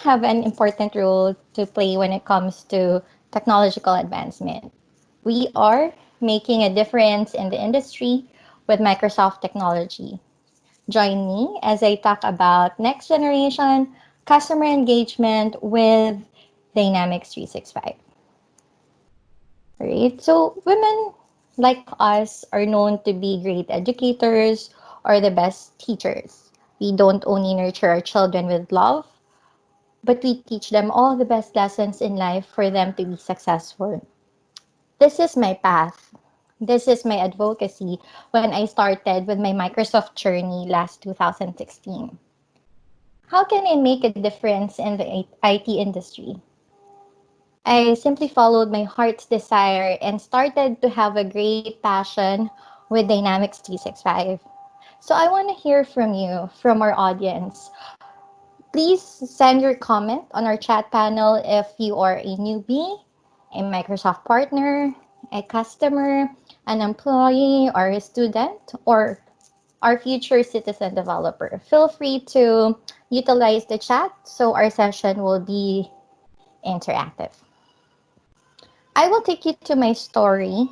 have an important role to play when it comes to technological advancement. We are making a difference in the industry with Microsoft technology. Join me as I talk about next generation customer engagement with Dynamics 365. Right? So, women like us are known to be great educators or the best teachers. We don't only nurture our children with love, but we teach them all the best lessons in life for them to be successful. This is my path. This is my advocacy when I started with my Microsoft journey last 2016. How can I make a difference in the IT industry? I simply followed my heart's desire and started to have a great passion with Dynamics 365. So I want to hear from you, from our audience. Please send your comment on our chat panel if you are a newbie, a Microsoft partner, a customer, an employee, or a student, or our future citizen developer. Feel free to utilize the chat so our session will be interactive. I will take you to my story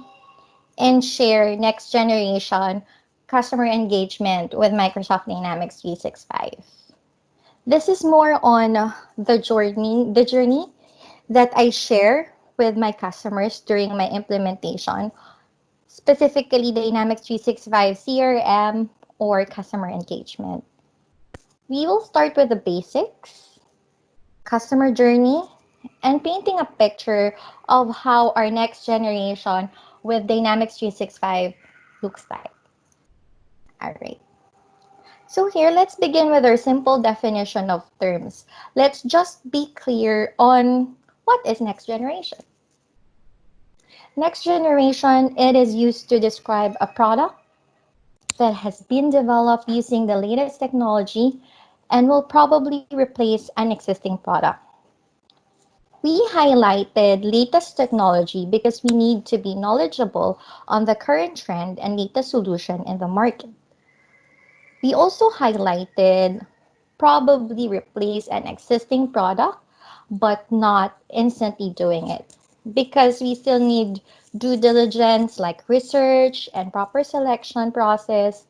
and share next generation customer engagement with Microsoft Dynamics 365. This is more on the journey that I share with my customers during my implementation, specifically Dynamics 365 CRM or customer engagement. We will start with the basics, customer journey, and painting a picture of how our next generation with Dynamics 365 looks like. All right. So here, let's begin with our simple definition of terms. Let's just be clear on what is next generation. Next generation, it is used to describe a product that has been developed using the latest technology and will probably replace an existing product. We highlighted latest technology because we need to be knowledgeable on the current trend and latest solution in the market. We also highlighted probably replace an existing product, but not instantly doing it because we still need due diligence like research and proper selection process.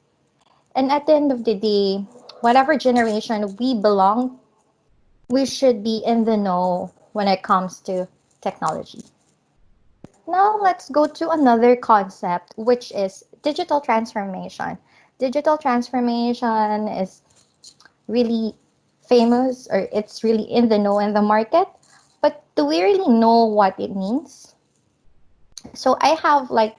And at the end of the day, whatever generation we belong, we should be in the know when it comes to technology. Now let's go to another concept, which is digital transformation. Digital transformation is really famous or it's really in the know in the market, but do we really know what it means? So I have like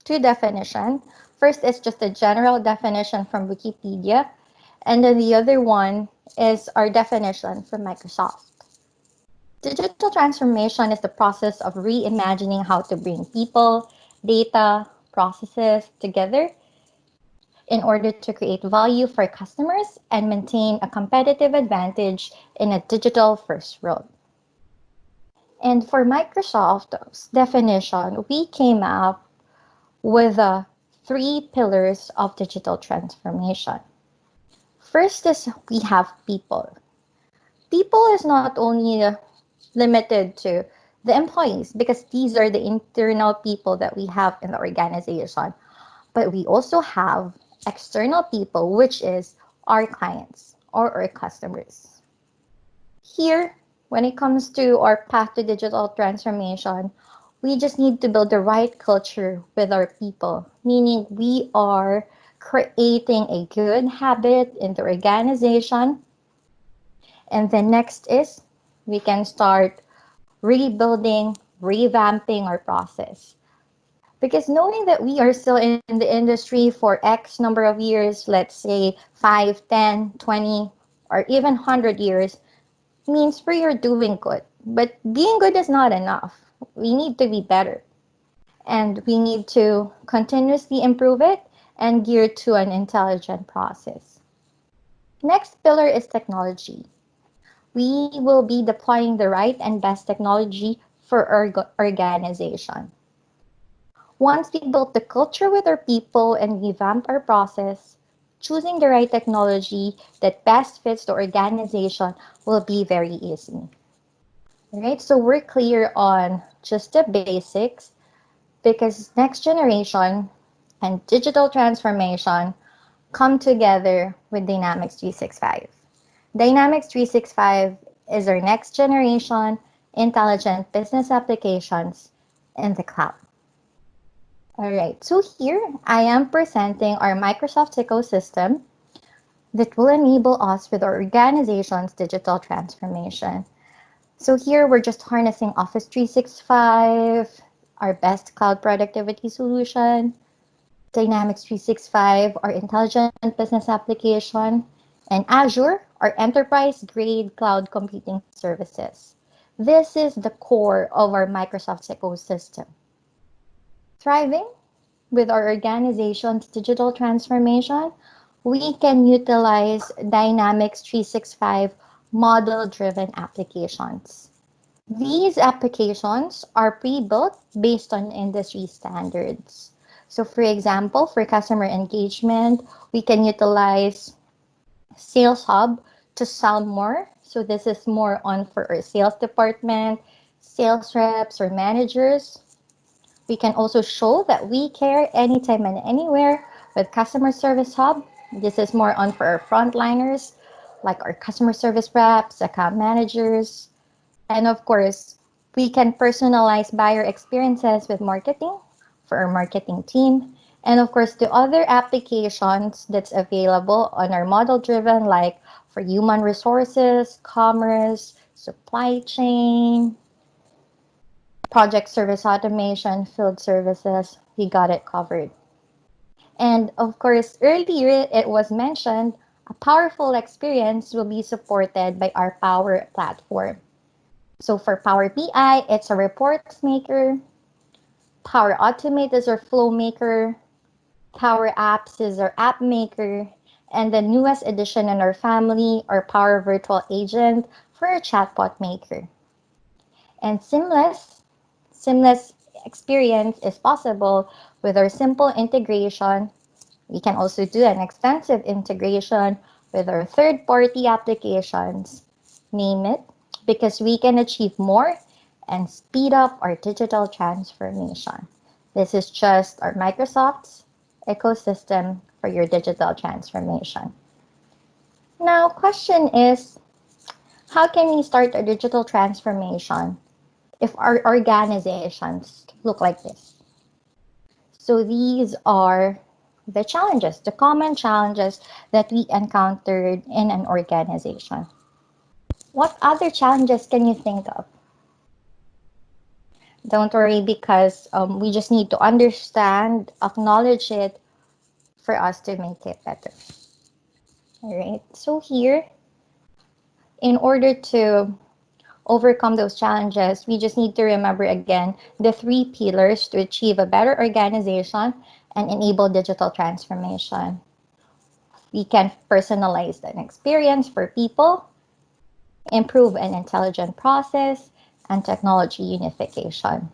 two definitions. First is just a general definition from Wikipedia, and then the other one is our definition from Microsoft. Digital transformation is the process of reimagining how to bring people, data, processes together in order to create value for customers and maintain a competitive advantage in a digital first world. And for Microsoft's definition, we came up with the three pillars of digital transformation. First is we have people. People is not only limited to the employees because these are the internal people that we have in the organization, but we also have external people, which is our clients or our customers. Here, when it comes to our path to digital transformation, we just need to build the right culture with our people, meaning we are creating a good habit in the organization. And the next is we can start rebuilding, revamping our process. Because knowing that we are still in the industry for X number of years, let's say 5, 10, 20, or even 100 years, means we are doing good. But being good is not enough. We need to be better. And we need to continuously improve it and gear to an intelligent process. Next pillar is technology. We will be deploying the right and best technology for our organization. Once we build the culture with our people and revamp our process, choosing the right technology that best fits the organization will be very easy. Right? So we're clear on just the basics because next generation and digital transformation come together with Dynamics 365. Dynamics 365 is our next generation intelligent business applications in the cloud. All right, so here I am presenting our Microsoft ecosystem that will enable us with our organization's digital transformation. So here we're just harnessing Office 365, our best cloud productivity solution, Dynamics 365, our intelligent business application, and Azure, our enterprise grade cloud computing services. This is the core of our Microsoft ecosystem. Thriving with our organization's digital transformation, we can utilize Dynamics 365 model driven applications. These applications are pre-built based on industry standards. So for example, for customer engagement, we can utilize Sales Hub to sell more. So this is more on for our sales department, sales reps or managers. We can also show that we care anytime and anywhere with Customer Service Hub. This is more on for our frontliners, like our customer service reps, account managers, and of course, we can personalize buyer experiences with marketing for our marketing team. And of course, the other applications that's available on our model driven, like for human resources, commerce, supply chain, project service automation, field services, we got it covered. And of course, earlier it was mentioned a powerful experience will be supported by our Power platform. So for Power BI, it's a reports maker. Power Automate is our flow maker. Power Apps is our app maker. And the newest addition in our family, our Power Virtual Agent for our chatbot maker. And seamless experience is possible with our simple integration. We can also do an extensive integration with our third-party applications, name it, because we can achieve more and speed up our digital transformation. This is just our Microsoft's ecosystem for your digital transformation. Now, question is, how can we start a digital transformation if our organizations look like this? So these are the challenges, the common challenges that we encountered in an organization. What other challenges can you think of? Don't worry because we just need to understand, acknowledge it for us to make it better. All right. So here, in order to overcome those challenges, we just need to remember again the three pillars to achieve a better organization and enable digital transformation. We can personalize an experience for people, improve an intelligent process, and technology unification.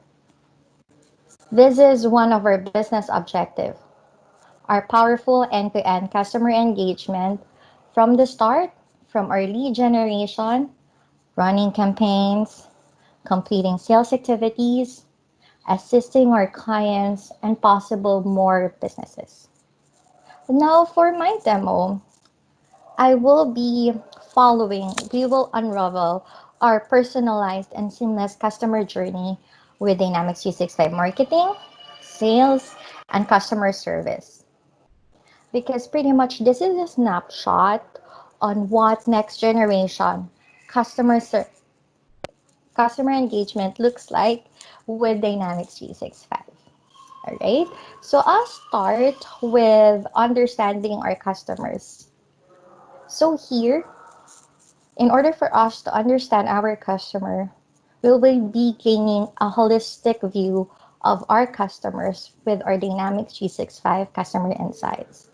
This is one of our business objectives. Our powerful end-to-end customer engagement from the start, from our lead generation, running campaigns, completing sales activities, assisting our clients, and possible more businesses. Now for my demo, I will be we will unravel our personalized and seamless customer journey with Dynamics 365 marketing, sales, and customer service. Because pretty much this is a snapshot on what next generation customer ser- customer engagement looks like with Dynamics 365. All right. So I'll start with understanding our customers. So here, in order for us to understand our customer, we will be gaining a holistic view of our customers with our Dynamics 365 customer insights.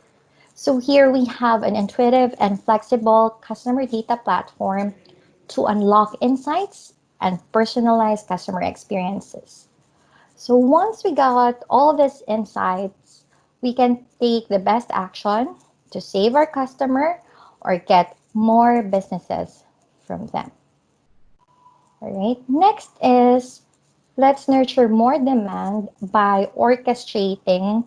So here we have an intuitive and flexible customer data platform to unlock insights and personalize customer experiences. So once we got all these insights, we can take the best action to save our customer or get more businesses from them. All right. Next is let's nurture more demand by orchestrating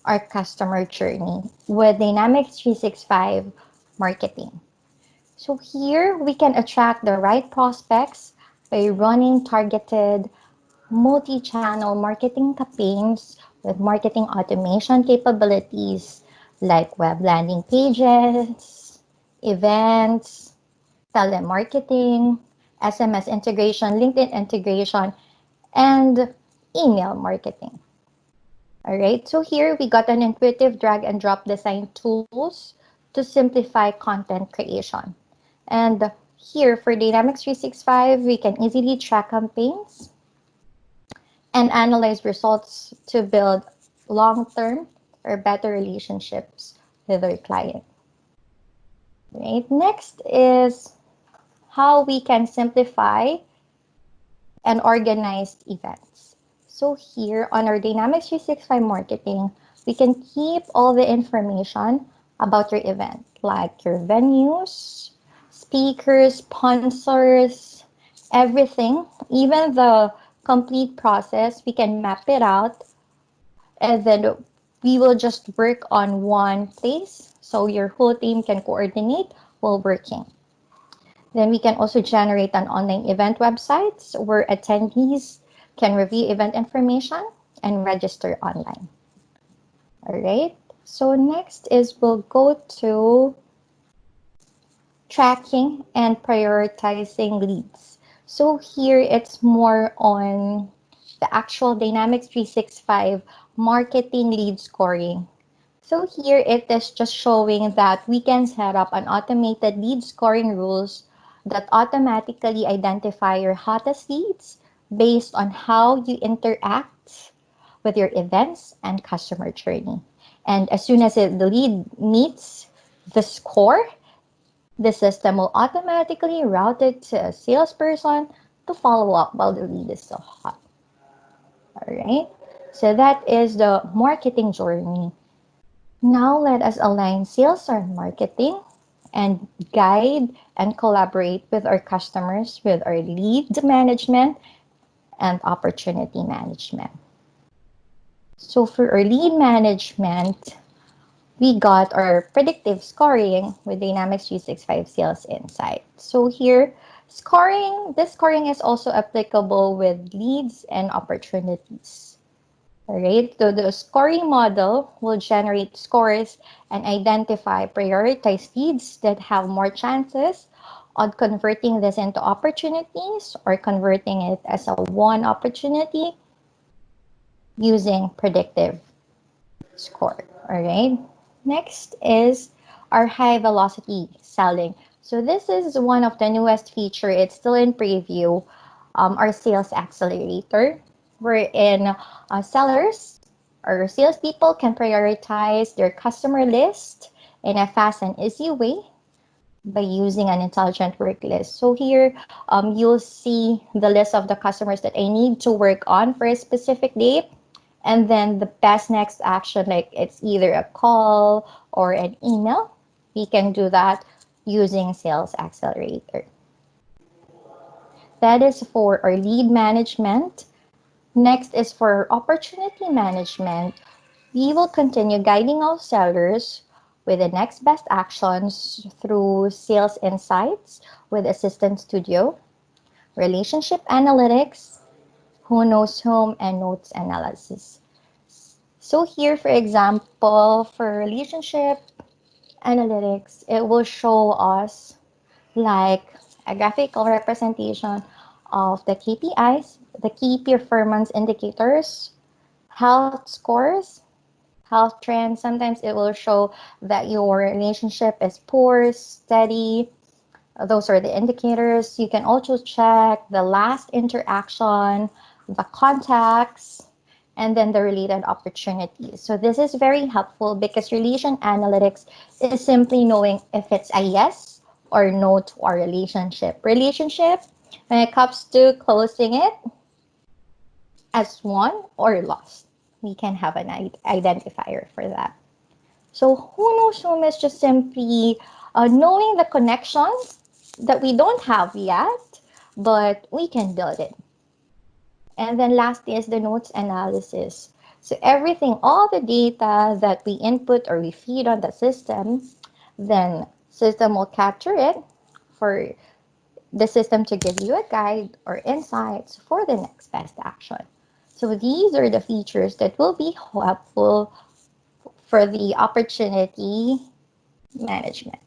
our customer journey with Dynamics 365 marketing. So here we can attract the right prospects by running targeted multi-channel marketing campaigns with marketing automation capabilities like web landing pages, events, telemarketing, SMS integration, LinkedIn integration, and email marketing. All right, so here we got an intuitive drag and drop design tools to simplify content creation. And here for Dynamics 365, we can easily track campaigns and analyze results to build long-term or better relationships with our client. Right? Next is how we can simplify and organized events. So here on our Dynamics 365 marketing, we can keep all the information about your event, like your venues, speakers, sponsors, everything, even the complete process, we can map it out and then we will just work on one place so your whole team can coordinate while working. Then we can also generate an online event websites where attendees can review event information and register online. All right. So next is we'll go to tracking and prioritizing leads. So here it's more on the actual Dynamics 365 marketing lead scoring. So here it is just showing that we can set up an automated lead scoring rules that automatically identify your hottest leads based on how you interact with your events and customer journey. And as soon as the lead meets the score, the system will automatically route it to a salesperson to follow up while the lead is still hot. All right. So that is the marketing journey. Now let us align sales and marketing and guide and collaborate with our customers with our lead management and opportunity management. So for our lead management, we got our predictive scoring with Dynamics 365 Sales Insight. So here, this scoring is also applicable with leads and opportunities. All right, so the scoring model will generate scores and identify prioritized leads that have more chances on converting this into opportunities or converting it as a one opportunity using predictive score. All right. Next is our high velocity selling. So this is one of the newest feature. It's still in preview. Our sales accelerator, wherein sellers or salespeople can prioritize their customer list in a fast and easy way by using an intelligent work list. So here, you'll see the list of the customers that I need to work on for a specific date. And then the best next action, like it's either a call or an email. We can do that using Sales Accelerator. That is for our lead management. Next is for opportunity management. We will continue guiding our sellers with the next best actions through Sales Insights with Assistant Studio, Relationship Analytics, Who Knows Whom, and Notes Analysis. So here, for example, for relationship analytics, it will show us like a graphical representation of the KPIs, the key performance indicators, health scores, health trends. Sometimes it will show that your relationship is poor, steady. Those are the indicators. You can also check the last interaction, the contacts, and then the related opportunities. So this is very helpful because relation analytics is simply knowing if it's a yes or no to our relationship. Relationship, when it comes to closing it as won or lost, we can have an identifier for that. So who knows whom is just simply knowing the connections that we don't have yet, but we can build it. And then lastly is the notes analysis. So everything, all the data that we input or we feed on the system, then system will capture it for the system to give you a guide or insights for the next best action. So these are the features that will be helpful for the opportunity management.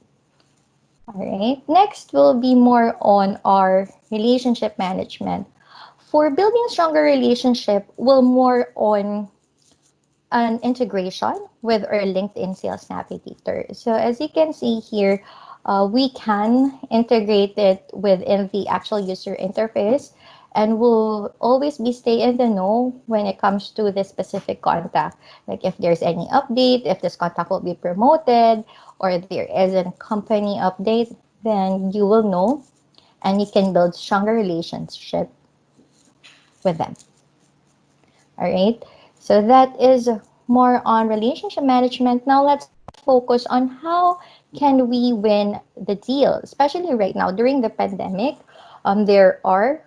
All right. Next will be more on our relationship management. For building stronger relationship, will more on an integration with our LinkedIn Sales Navigator. So as you can see here, we can integrate it within the actual user interface and will always be stay in the know when it comes to the specific contact. Like if there's any update, if this contact will be promoted, or there is a company update, then you will know and you can build stronger relationship with them. All right. So that is more on relationship management. Now let's focus on how can we win the deal, especially right now during the pandemic. There are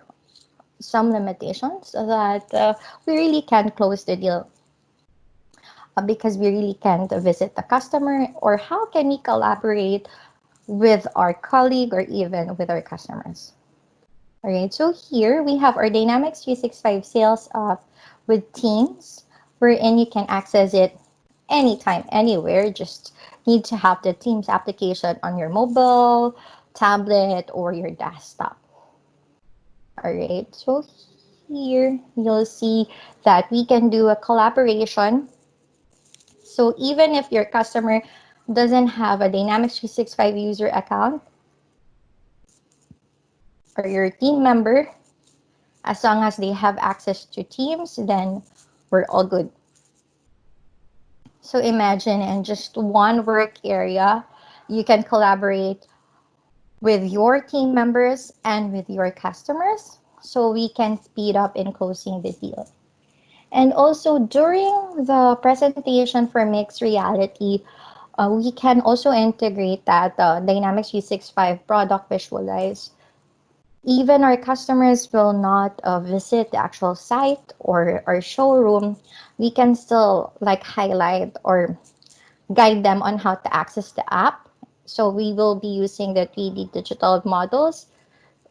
some limitations that we really can't close the deal because we really can't visit the customer, or how can we collaborate with our colleague or even with our customers. All right, so here we have our Dynamics 365 sales with Teams, wherein you can access it anytime, anywhere. Just need to have the Teams application on your mobile, tablet, or your desktop. All right, so here you'll see that we can do a collaboration. So even if your customer doesn't have a Dynamics 365 user account or your team member, as long as they have access to Teams, then we're all good. So imagine in just one work area, you can collaborate with your team members and with your customers so we can speed up in closing the deal. And also during the presentation for mixed reality, we can also integrate that Dynamics 365 product visualize. Even our customers will not visit the actual site or our showroom, we can still like highlight or guide them on how to access the app. So we will be using the 3D digital models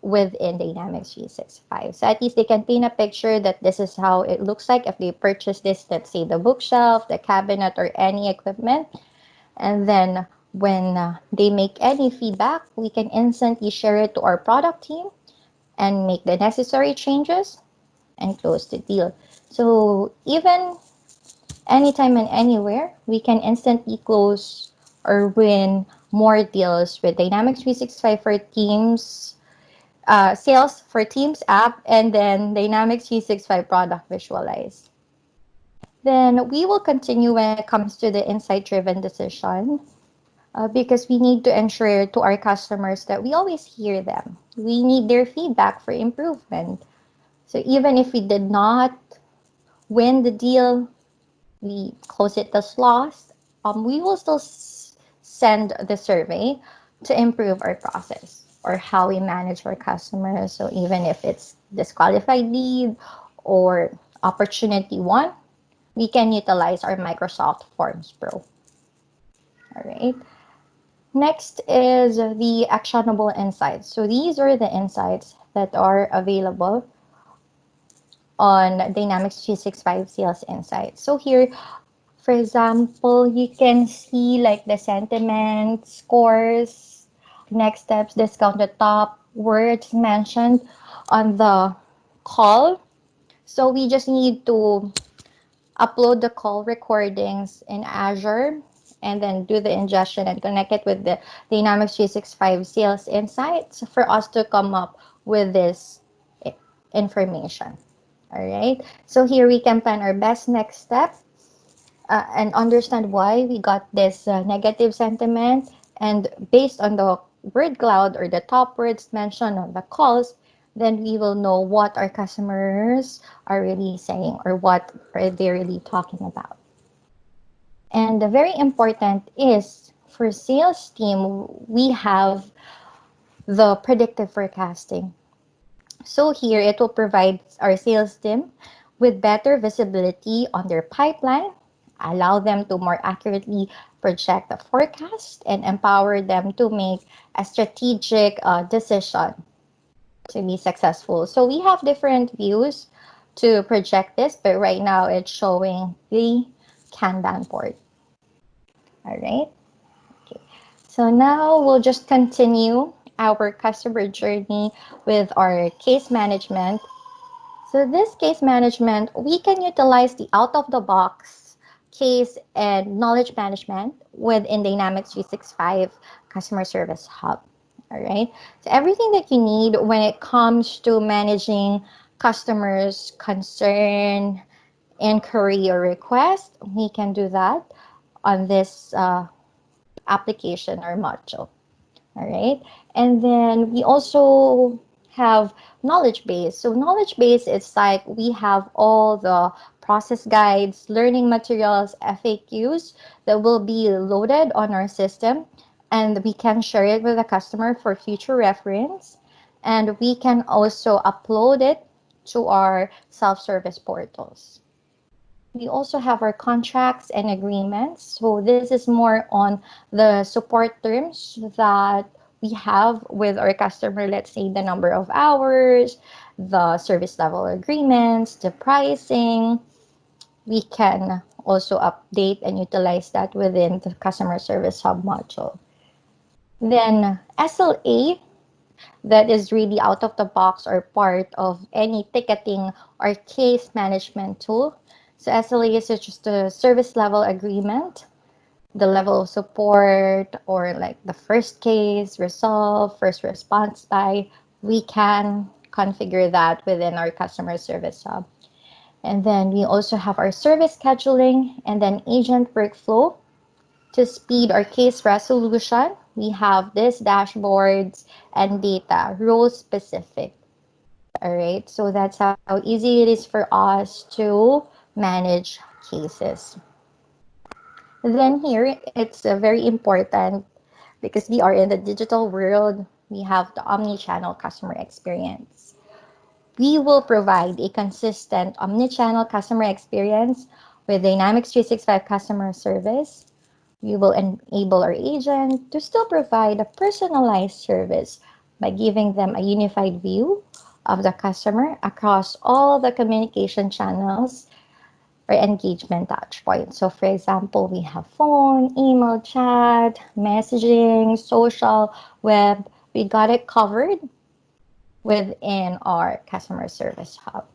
within Dynamics 365. So at least they can paint a picture that this is how it looks like if they purchase this, let's say the bookshelf, the cabinet, or any equipment. And then when they make any feedback, we can instantly share it to our product team and make the necessary changes and close the deal. So even anytime and anywhere, we can instantly close or win more deals with Dynamics 365 for Teams, sales for Teams app, and then Dynamics 365 product visualize. Then we will continue when it comes to the insight-driven decision because we need to ensure to our customers that we always hear them. We need their feedback for improvement. So even if we did not win the deal, we close it as lost, we will still send the survey to improve our process or how we manage our customers. So even if it's disqualified lead or opportunity one, we can utilize our Microsoft Forms Pro. All right. Next is the actionable insights. So these are the insights that are available on Dynamics 365 Sales Insights. So here, for example, you can see like the sentiment, scores, next steps, discount the top words mentioned on the call. So we just need to upload the call recordings in Azure and then do the ingestion and connect it with the Dynamics 365 Sales Insights for us to come up with this information. All right. So here we can plan our best next step and understand why we got this negative sentiment. And based on the word cloud or the top words mentioned on the calls, then we will know what our customers are really saying or what are they really talking about. And the very important is for sales team, we have the predictive forecasting. So here it will provide our sales team with better visibility on their pipeline, allow them to more accurately project the forecast, and empower them to make a strategic decision to be successful. So we have different views to project this, but right now it's showing the Kanban board. All right. Okay. So now we'll just continue our customer journey with our case management. So this case management, we can utilize the out-of-the-box case and knowledge management within Dynamics 365 Customer Service Hub. All right. So everything that you need when it comes to managing customers' concern, inquiry, or request, we can do that on this application or module. All right. And then we also have knowledge base. So knowledge base is like we have all the process guides, learning materials, FAQs that will be loaded on our system, and we can share it with the customer for future reference. And we can also upload it to our self-service portals. We also have our contracts and agreements. So this is more on the support terms that we have with our customer. Let's say the number of hours, the service level agreements, the pricing. We can also update and utilize that within the customer service hub module. Then SLA, that is really out of the box or part of any ticketing or case management tool. So SLA is just a service level agreement, the level of support, or like the first case, resolve, first response by. We can configure that within our customer service hub. And then we also have our service scheduling and then agent workflow. To speed our case resolution, we have this dashboards and data, role specific. All right, so that's how easy it is for us to manage cases. Then here, it's very important because we are in the digital world. We have the omni-channel customer experience. We will provide a consistent omni-channel customer experience with Dynamics 365 customer service. We will enable our agent to still provide a personalized service by giving them a unified view of the customer across all the communication channels or engagement touchpoints. So, for example, we have phone, email, chat, messaging, social, web. We got it covered within our customer service hub.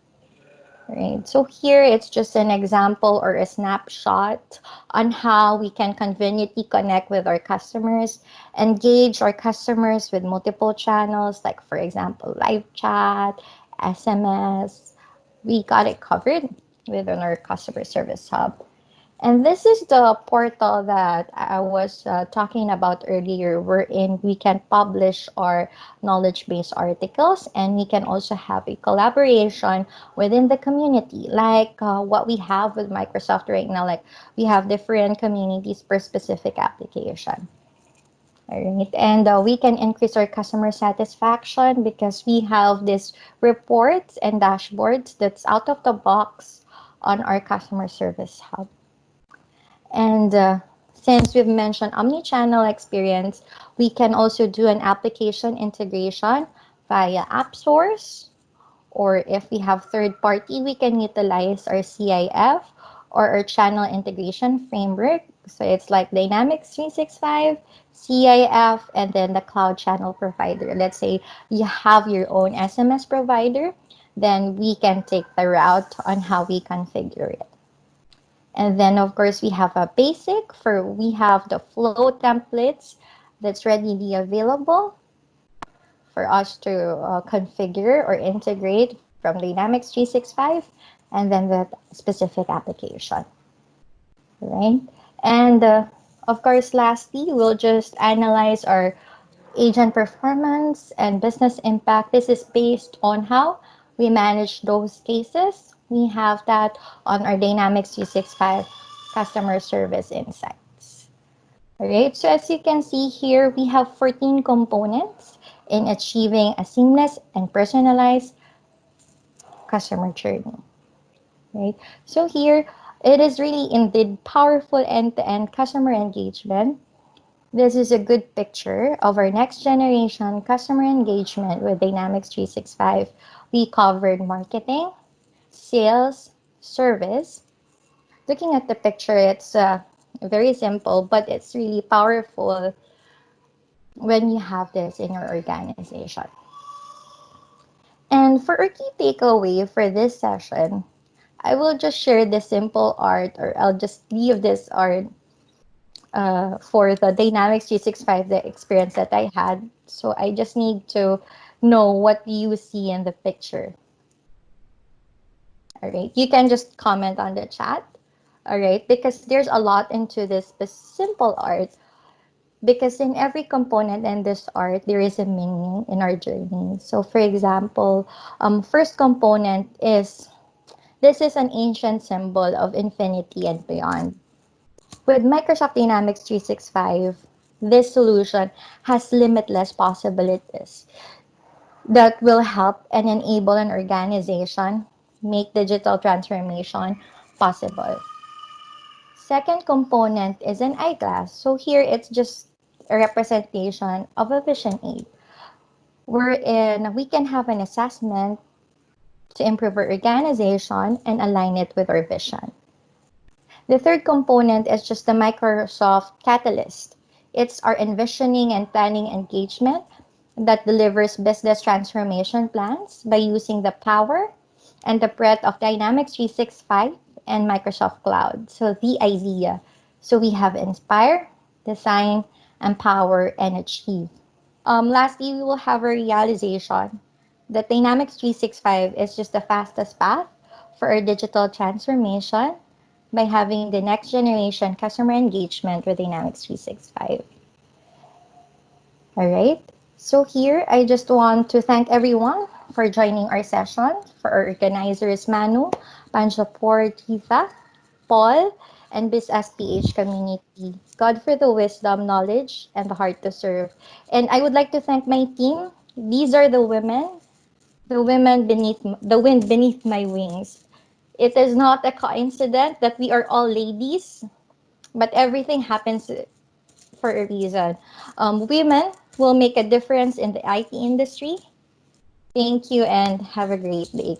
Right. So here it's just an example or a snapshot on how we can conveniently connect with our customers, engage our customers with multiple channels, like for example, live chat, SMS. We got it covered within our customer service hub. And this is the portal that I was talking about earlier, wherein we can publish our knowledge base articles and we can also have a collaboration within the community, like what we have with Microsoft right now. Like we have different communities per specific application. All right. And we can increase our customer satisfaction because we have these reports and dashboards that's out of the box on our customer service hub. And since we've mentioned omni-channel experience, we can also do an application integration via app source, or if we have third party, we can utilize our CIF or our channel integration framework. So it's like Dynamics 365, CIF, and then the cloud channel provider. Let's say you have your own SMS provider, then we can take the route on how we configure it. And then of course we have a basic for we have the flow templates that's readily available for us to configure or integrate from Dynamics 365 and then the specific application, right? And of course, lastly, we'll just analyze our agent performance and business impact. This is based on how we manage those cases. We have that on our Dynamics 365 customer service insights. All right, so as you can see here, we have 14 components in achieving a seamless and personalized customer journey. Right, so here it is really indeed powerful end-to-end customer engagement. This is a good picture of our next generation customer engagement with Dynamics 365. We covered marketing, sales, service. Looking at the picture, it's very simple, but it's really powerful when you have this in your organization. And for our key takeaway for this session, I will just share this simple art, or I'll just leave this art for the Dynamics 365, the experience that I had. So I just need to know what you see in the picture. All right. You can just comment on the chat. All right. Because there's a lot into this simple art. Because in every component in this art, there is a meaning in our journey. So, for example, first component is this is an ancient symbol of infinity and beyond. With Microsoft Dynamics 365, this solution has limitless possibilities that will help and enable an organization make digital transformation possible. Second component is an eyeglass. So here it's just a representation of a vision aid, wherein we can have an assessment to improve our organization and align it with our vision. The third component is just the Microsoft Catalyst. It's our envisioning and planning engagement that delivers business transformation plans by using the power and the breadth of Dynamics 365 and Microsoft Cloud. So the idea. So we have inspire, design, empower, and achieve. Lastly, we will have a realization that Dynamics 365 is just the fastest path for our digital transformation by having the next generation customer engagement with Dynamics 365. All right. So here, I just want to thank everyone for joining our session, for our organizers Manu, Panjapur, Tiva, Paul, and Biz SPH community. God for the wisdom, knowledge, and the heart to serve. And I would like to thank my team. These are the women beneath the wind beneath my wings. It is not a coincidence that we are all ladies, but everything happens for a reason. Women will make a difference in the IT industry. Thank you and have a great day.